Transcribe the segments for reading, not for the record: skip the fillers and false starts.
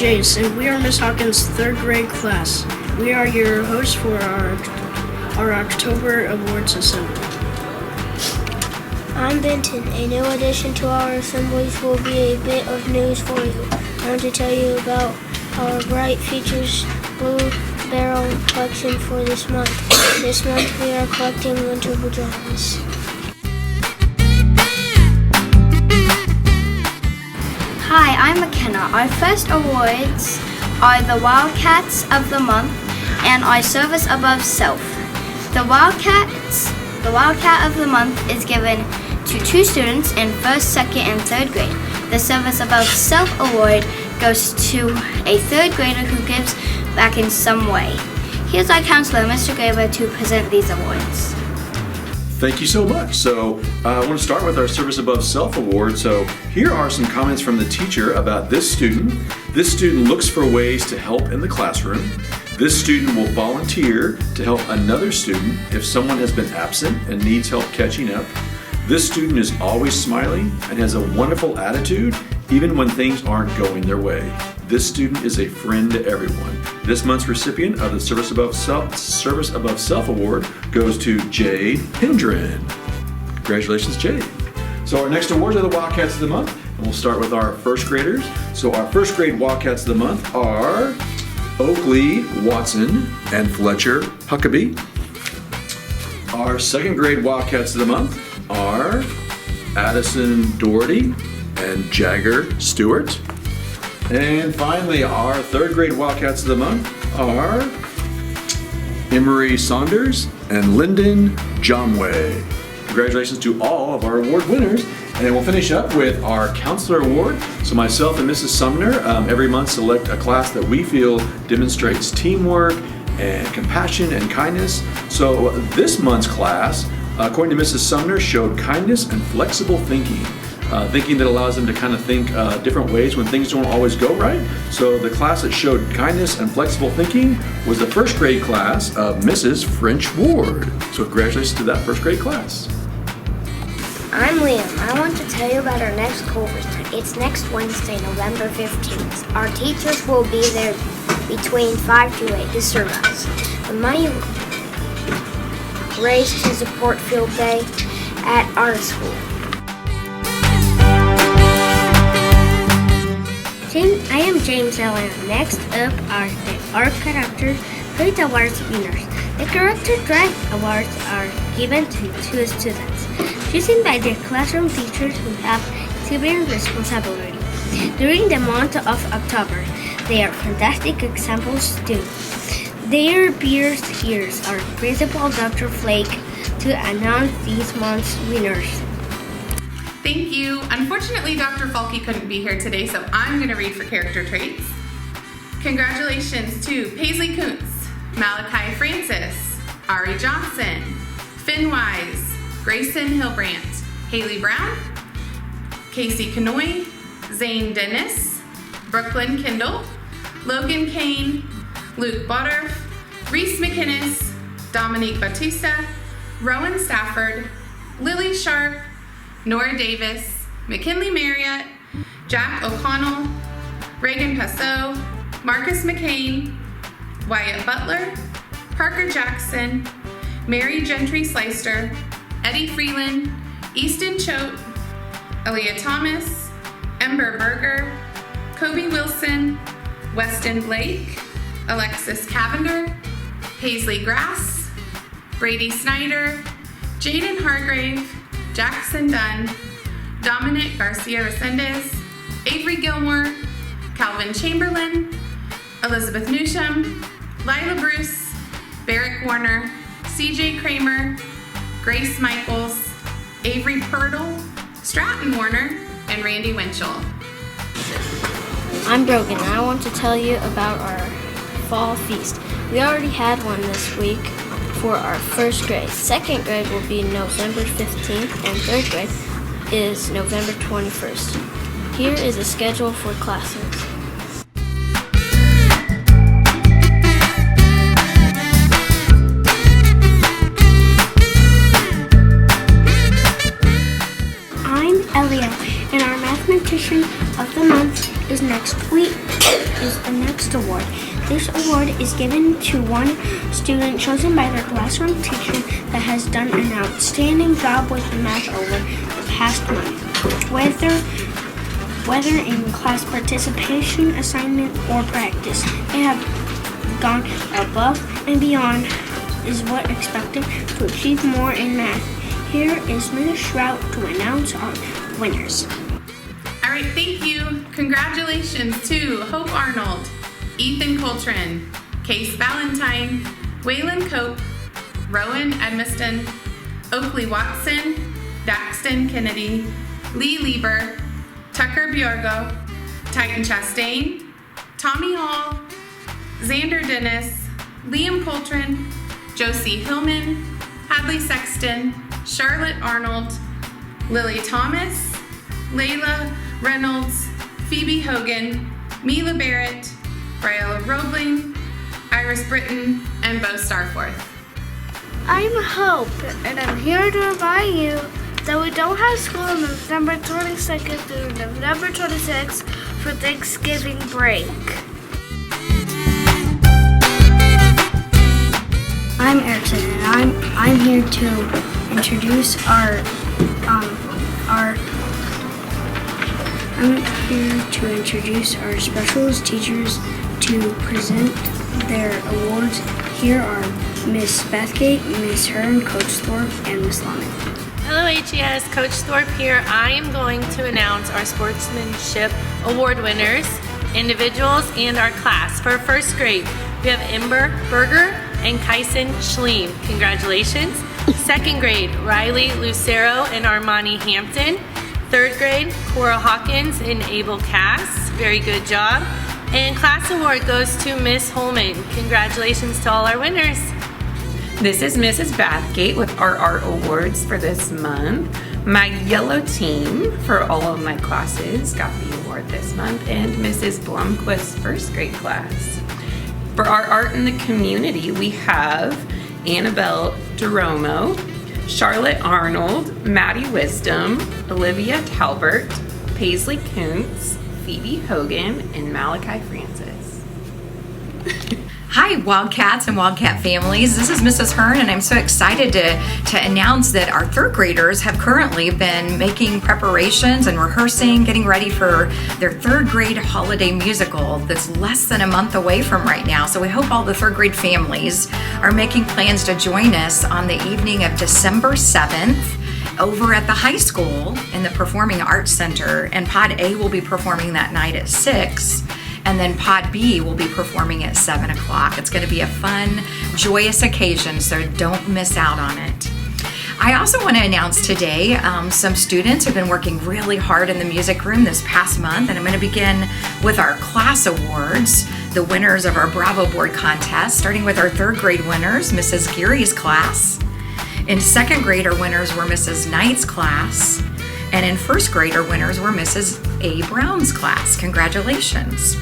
Jace, and we are Miss Hawkins' third grade class. We are your hosts for our October Awards Assembly. I'm Benton. A new addition to our assemblies will be a bit of news for you. I want to tell you about our Bright Features Blue Barrel collection for this month. This month we are collecting winter pajamas. Hi, I'm McKenna. Our first awards are the Wildcats of the Month and our Service Above Self. The Wildcat of the Month is given to 2 students in 1st, 2nd, and 3rd grade. The Service Above Self award goes to a 3rd grader who gives back in some way. Here's our counselor, Mr. Graver, to present these awards. Thank you so much. So I want to start with our Service Above Self award. So here are some comments from the teacher about this student. This student looks for ways to help in the classroom. This student will volunteer to help another student if someone has been absent and needs help catching up. This student is always smiling and has a wonderful attitude even when things aren't going their way. This student is a friend to everyone. This month's recipient of the Service Above Self Award goes to Jade Hendren. Congratulations, Jade. So our next awards are the Wildcats of the Month, and we'll start with our 1st graders. So our 1st grade Wildcats of the Month are Oakley Watson and Fletcher Huckabee. Our 2nd grade Wildcats of the Month are Addison Doherty and Jagger Stewart. And finally, our 3rd grade Wildcats of the Month are Emery Saunders and Lyndon Jomway. Congratulations to all of our award winners. And then we'll finish up with our Counselor Award. So myself and Mrs. Sumner every month select a class that we feel demonstrates teamwork and compassion and kindness. So this month's class, according to Mrs. Sumner, showed kindness and flexible thinking. Thinking that allows them to kind of think different ways when things don't always go right. So the class that showed kindness and flexible thinking was the 1st grade class of Mrs. French Ward. So congratulations to that 1st grade class. I'm Liam. I want to tell you about our next course. It's next Wednesday, November 15th. Our teachers will be there between 5 to 8 to serve us. The money raised to support field day at our school. I am James Allen. Next up are the Art Character Plate Awards winners. The Character Drive Awards are given to 2 students, chosen by their classroom teachers who have civic responsibility. During the month of October, they are fantastic examples too. Their peers here are Principal Dr. Flake to announce this month's winners. Thank you. Unfortunately, Dr. Falke couldn't be here today, so I'm going to read for character traits. Congratulations to Paisley Kuntz, Malachi Francis, Ari Johnson, Finn Wise, Grayson Hilbrandt, Haley Brown, Casey Kanoy, Zane Dennis, Brooklyn Kendall, Logan Kane, Luke Butter, Reese McInnes, Dominique Batista, Rowan Stafford, Lily Sharp, Nora Davis, McKinley Marriott, Jack O'Connell, Reagan Passot, Marcus McCain, Wyatt Butler, Parker Jackson, Mary Gentry Sleister, Eddie Freeland, Easton Choate, Aaliyah Thomas, Ember Berger, Kobe Wilson, Weston Blake, Alexis Cavender, Paisley Grass, Brady Snyder, Jaden Hargrave, Jackson Dunn, Dominic Garcia Resendez, Avery Gilmore, Calvin Chamberlain, Elizabeth Newsham, Lila Bruce, Barrick Warner, CJ Kramer, Grace Michaels, Avery Purtle, Stratton Warner, and Randy Winchell. I'm Brogan, and I want to tell you about our fall feast. We already had one this week for our 1st grade. 2nd grade will be November 15th, and 3rd grade is November 21st. Here is a schedule for classes. I'm Elio, and our mathematician of the month is next week is the next award. This award is given to one student chosen by their classroom teacher that has done an outstanding job with math over the past month. Whether in class participation, assignment, or practice, they have gone above and beyond is what expected to achieve more in math. Here is Ms. Shrout to announce our winners. All right, thank you. Congratulations to Hope Arnold, Ethan Coltrane, Case Valentine, Waylon Cope, Rowan Edmiston, Oakley Watson, Daxton Kennedy, Lee Lieber, Tucker Bjorgo, Titan Chastain, Tommy Hall, Xander Dennis, Liam Coltrane, Josie Hillman, Hadley Sexton, Charlotte Arnold, Lily Thomas, Layla Reynolds, Phoebe Hogan, Mila Barrett, Briella Roebling, Iris Britton, and Bo Starforth. I'm Hope, and I'm here to remind you that we don't have school on November 22nd through November 26th for Thanksgiving break. I'm Erickson, and I'm here to introduce our specials teachers to present their awards. Here are Miss Bethgate, Miss Hearn, Coach Thorpe, and Miss Lana. Hello HES, Coach Thorpe here. I am going to announce our Sportsmanship Award winners, individuals, and our class. For first grade, we have Ember Berger and Kyson Schleem. Congratulations. Second grade, Riley Lucero and Armani Hampton. Third grade, Cora Hawkins and Abel Cass. Very good job. And class award goes to Miss Holman. Congratulations to all our winners. This is Mrs. Bathgate with our art awards for this month. My yellow team for all of my classes got the award this month, and Mrs. Blomquist's first grade class. For our art in the community, we have Annabelle DeRomo, Charlotte Arnold, Maddie Wisdom, Olivia Talbert, Paisley Kuntz, Phoebe Hogan, and Malachi Francis. Hi, Wildcats and Wildcat families. This is Mrs. Hearn, and I'm so excited to announce that our third graders have currently been making preparations and rehearsing, getting ready for their third grade holiday musical that's less than a month away from right now. So we hope all the third grade families are making plans to join us on the evening of December 7th over at the high school in the Performing Arts Center. And Pod A will be performing that night at 6. And then Pod B will be performing at 7 o'clock. It's going to be a fun, joyous occasion, so don't miss out on it. I also want to announce today some students have been working really hard in the music room this past month, and I'm going to begin with our class awards, the winners of our Bravo Board contest, starting with our third grade winners, Mrs. Geary's class. In second grade, our winners were Mrs. Knight's class. And in first grade, our winners were Mrs. A. Brown's class. Congratulations.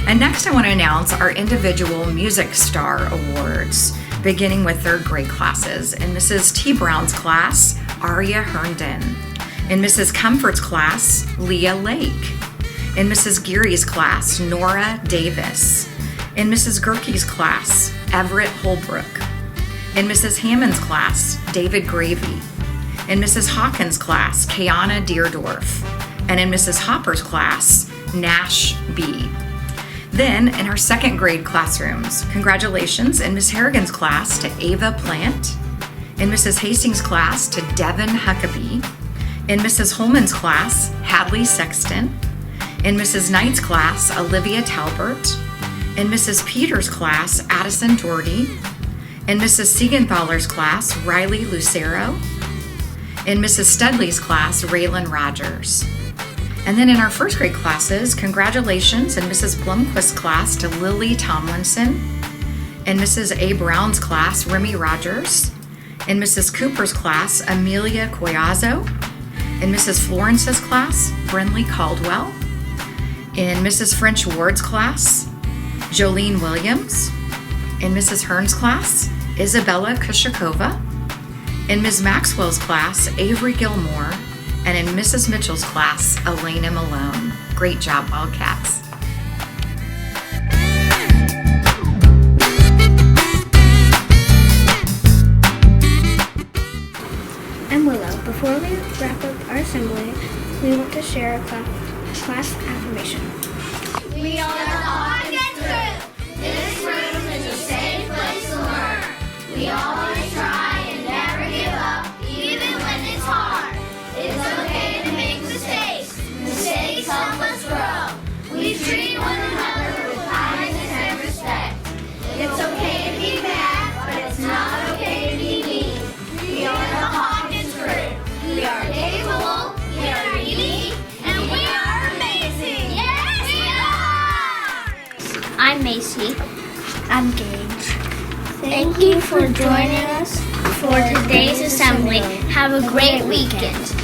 And next I want to announce our individual Music Star Awards, beginning with third grade classes. In Mrs. T. Brown's class, Aria Herndon. In Mrs. Comfort's class, Leah Lake. In Mrs. Geary's class, Nora Davis. In Mrs. Gerke's class, Everett Holbrook. In Mrs. Hammond's class, David Gravy. In Mrs. Hawkins' class, Kiana Deerdorf. And in Mrs. Hopper's class, Nash B. Then, in our second grade classrooms, congratulations in Miss Harrigan's class to Ava Plant. In Mrs. Hastings' class to Devin Huckabee. In Mrs. Holman's class, Hadley Sexton. In Mrs. Knight's class, Olivia Talbert. In Mrs. Peters' class, Addison Doherty. In Mrs. Siegenthaler's class, Riley Lucero. In Mrs. Studley's class, Raylan Rogers. And then in our first grade classes, congratulations in Mrs. Blomquist's class to Lily Tomlinson. In Mrs. A. Brown's class, Remy Rogers. In Mrs. Cooper's class, Amelia Coyazo. In Mrs. Florence's class, Brinley Caldwell. In Mrs. French Ward's class, Jolene Williams. In Mrs. Hearn's class, Isabella Kushakova. In Ms. Maxwell's class, Avery Gilmore. And in Mrs. Mitchell's class, Elena Malone. Great job, Wildcats. I'm Willow. Before we wrap up our assembly, we want to share a class affirmation. We are the Hawkins Group. This room is a safe place to learn. We always try and never give up, even when it's hard. It's okay to make mistakes. Mistakes help us grow. We treat one another with kindness and respect. It's okay to be mad, but it's not okay to be mean. We are the Hawkins Group. We are capable, we are unique, and we are amazing. Yes, we are! I'm Macy. I'm Gage. Thank you for joining us for today's assembly. Have a great weekend.